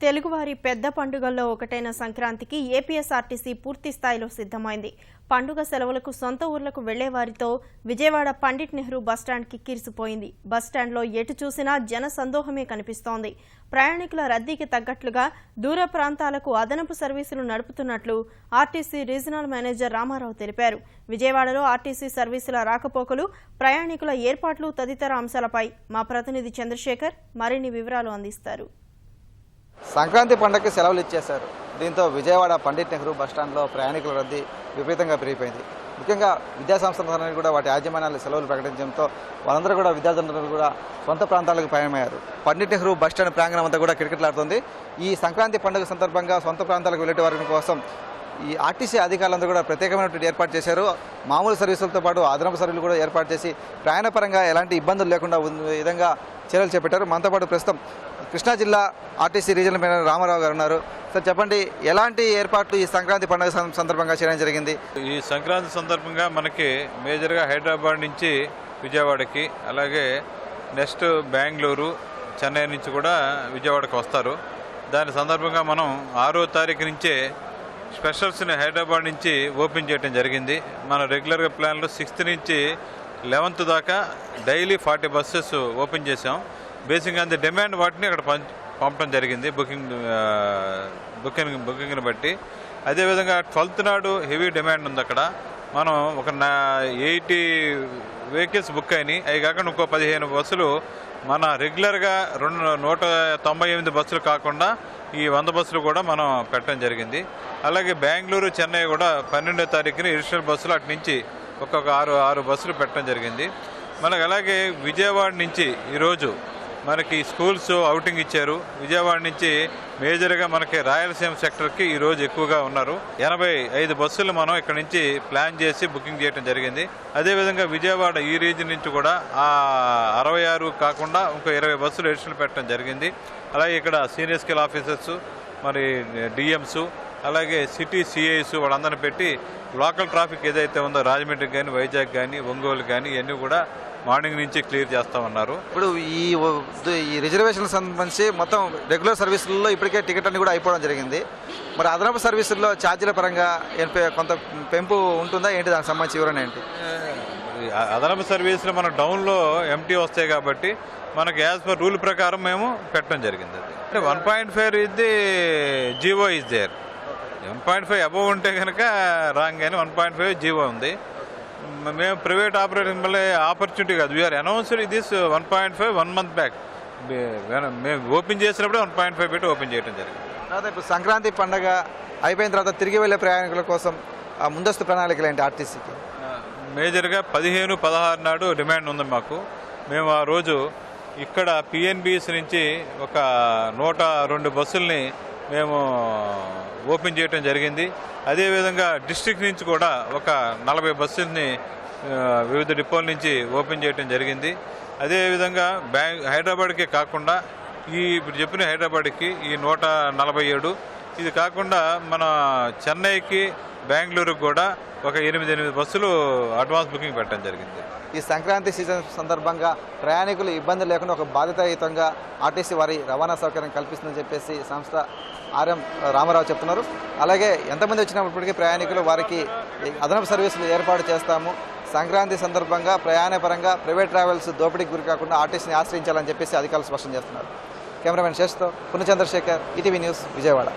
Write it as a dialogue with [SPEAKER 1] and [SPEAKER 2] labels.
[SPEAKER 1] తెలుగువారి పెద్ద పండుగల్లో ఒకటైన సంక్రాంతికి ఏపీఎస్ఆర్టీసీ పూర్తి స్థాయిలో సిద్ధమైంది. పండుగ సెలవులకు సొంత ఊర్లకు వెళ్లేవారితో విజయవాడ పండిట్ నెహ్రూ బస్టాండ్కి కిరిసిపోయింది. బస్టాండ్లో ఎటు చూసినా జన సందోహమే కనిపిస్తోంది. ప్రయాణికుల రద్దీకి తగ్గట్లుగా దూర ప్రాంతాలకు అదనపు సర్వీసులు నడుపుతున్నట్లు ఆర్టీసీ రీజనల్ మేనేజర్ రామారావు తెలిపారు. విజయవాడలో ఆర్టీసీ సర్వీసుల రాకపోకలు, ప్రయాణికుల ఏర్పాట్లు తదితర అంశాలపై మా ప్రతినిధి చంద్రశేఖర్ మరిన్ని వివరాలు అందిస్తారు.
[SPEAKER 2] సంక్రాంతి పండుగకి సెలవులు ఇచ్చేశారు. దీంతో విజయవాడ పండిట్ నెహ్రూ బస్టాండ్లో ప్రయాణికుల రద్దీ విపరీతంగా పెరిగిపోయింది. ముఖ్యంగా విద్యాసంస్థలన్నీ కూడా వాటి యాజమాన్యాలు సెలవులు ప్రకటించడంతో వాళ్ళందరూ కూడా విద్యార్థులందరూ కూడా సొంత ప్రాంతాలకు ప్రయాణమయ్యారు. పండిట్ నెహ్రూ బస్టాండ్ ప్రాంగణం అంతా కూడా కిటకిటలాడుతుంది. ఈ సంక్రాంతి పండుగ సందర్భంగా సొంత ప్రాంతాలకు వెళ్ళే వారి కోసం ఈ ఆర్టీసీ అధికారులందరూ కూడా ప్రత్యేకమైనటువంటి ఏర్పాటు చేశారు. మామూలు సర్వీసులతో పాటు అదనపు సర్వీసులు కూడా ఏర్పాటు చేసి ప్రయాణపరంగా ఎలాంటి ఇబ్బందులు లేకుండా విధంగా చర్యలు చేపట్టారు. మనతో పాటు ప్రస్తుతం కృష్ణా జిల్లా ఆర్టీసీ రీజనల్ మేనేజర్ రామారావు గారు ఉన్నారు. సార్ చెప్పండి, ఎలాంటి ఏర్పాట్లు ఈ సంక్రాంతి పండుగ సందర్భంగా చేయడం జరిగింది?
[SPEAKER 3] ఈ సంక్రాంతి సందర్భంగా మనకి మేజర్గా హైదరాబాద్ నుంచి విజయవాడకి, అలాగే నెక్స్ట్ బెంగళూరు, చెన్నై నుంచి కూడా విజయవాడకి వస్తారు. దాని సందర్భంగా మనం 6వ తారీఖు నుంచే స్పెషల్స్ని హైదరాబాద్ నుంచి ఓపెన్ చేయడం జరిగింది. మన రెగ్యులర్గా ప్లాన్లో 6th నుంచి 11th దాకా డైలీ 40 బస్సెస్ ఓపెన్ చేసాం. బేసిక్గా అంత డిమాండ్ వాటిని అక్కడ పంపడం జరిగింది బుకింగ్ని బట్టి. అదేవిధంగా 12th నాడు హెవీ డిమాండ్ ఉంది. అక్కడ మనం ఒక 80 వెహికల్స్ బుక్ అయినాయి. అవి కాకుండా ఇంకో 15 బస్సులు మన రెగ్యులర్గా 198 బస్సులు కాకుండా ఈ 100 బస్సులు కూడా మనం పెట్టడం జరిగింది. అలాగే బెంగళూరు, చెన్నై కూడా 12వ తారీఖున ఎడిషనల్ బస్సులు అటు నుంచి ఒక్కొక్క 6 బస్సులు పెట్టడం జరిగింది. మనకు అలాగే విజయవాడ నుంచి ఈరోజు మనకి స్కూల్స్ అవుటింగ్ ఇచ్చారు. విజయవాడ నుంచి మేజర్గా మనకి రాయలసీమ సెక్టర్కి ఈరోజు ఎక్కువగా ఉన్నారు. 85 బస్సులు మనం ఇక్కడ నుంచి ప్లాన్ చేసి బుకింగ్ చేయడం జరిగింది. అదేవిధంగా విజయవాడ ఈ రీజన్ నుంచి కూడా 66 కాకుండా ఇంకో 20 బస్సులు ఎడిషనల్ పెట్టడం జరిగింది. అలాగే ఇక్కడ సీనియర్ స్కిల్ ఆఫీసర్స్, మరి డిఎంస్, అలాగే సిటీ సిఐస్ వాళ్ళందరినీ పెట్టి లోకల్ ట్రాఫిక్ ఏదైతే ఉందో రాజమండ్రికి కానీ, వైజాగ్ కానీ, ఒంగోలు కానీ ఇవన్నీ కూడా మార్నింగ్ నుంచి క్లియర్ చేస్తామన్నారు.
[SPEAKER 2] ఇప్పుడు ఈ రిజర్వేషన్ సంబంధించి మొత్తం రెగ్యులర్ సర్వీసుల్లో ఇప్పటికే టికెట్ అన్ని కూడా అయిపోవడం జరిగింది. మరి అదనపు సర్వీసుల్లో ఛార్జీల పరంగా కొంత పెంపు ఉంటుందా ఏంటి? దానికి సంబంధించి వివరణ ఏంటి?
[SPEAKER 3] అదనపు సర్వీసులు మన డౌన్లో ఎంటీ వస్తాయి కాబట్టి మనకు యాజ్ పర్ రూల్ ప్రకారం మేము పెట్టడం జరిగింది. అది 1.5 ఇది జీవో ఇస్ దేర్. 1.5 అబవ్ ఉంటే కనుక రాంగ్, కానీ 1.5 జీవో ఉంది. మేము ప్రైవేట్ ఆపరేటింగ్ వల్ల ఆపర్చునిటీ కాదు. We announced this 1.5 1 month back. మేము ఓపెన్ చేసినప్పుడే 1.5 పెట్టి ఓపెన్ చేయడం జరిగింది.
[SPEAKER 2] ఇప్పుడు సంక్రాంతి పండుగ అయిపోయిన తర్వాత తిరిగి వెళ్ళే ప్రయాణికుల కోసం ముందస్తు ప్రణాళికలు ఏంటి ఆర్టీసీకి?
[SPEAKER 3] మేజర్గా 15, 16 నాడు డిమాండ్ ఉంది మాకు. మేము ఆ రోజు ఇక్కడ పిఎన్బిఎస్ నుంచి ఒక 102 బస్సుల్ని మేము ఓపెన్ చేయడం జరిగింది. అదేవిధంగా డిస్ట్రిక్ట్ నుంచి కూడా ఒక 40 బస్సుల్ని వివిధ డిపోల నుంచి ఓపెన్ చేయడం జరిగింది. అదేవిధంగా హైదరాబాద్కే కాకుండా ఇప్పుడు చెప్పిన హైదరాబాద్కి ఈ 147, ఇది కాకుండా మన చెన్నైకి, బెంగళూరుకి కూడా ఒక 8 బస్సులు అడ్వాన్స్ బుకింగ్ పెట్టడం జరిగింది.
[SPEAKER 2] ఈ సంక్రాంతి సీజన్ సందర్భంగా ప్రయాణికులు ఇబ్బంది లేకుండా ఒక బాధ్యతాయుతంగా ఆర్టీసీ వారి రవాణా సౌకర్యం కల్పిస్తుందని చెప్పేసి సంస్థ ఆర్ఎం రామారావు చెప్తున్నారు. అలాగే ఎంతమంది వచ్చినప్పటికీ ప్రయాణికులు వారికి అదనపు సర్వీసులు ఏర్పాటు చేస్తాము. సంక్రాంతి సందర్భంగా ప్రయాణపరంగా ప్రైవేట్ ట్రావెల్స్ దోపిడీకి గురి కాకుండా ఆర్టీసీని ఆశ్రయించాలని చెప్పేసి అధికారులు స్పష్టం చేస్తున్నారు. కెమెరామెన్ శేష్తో పునచంద్రశేఖర్, ఈటీవీ న్యూస్, విజయవాడ.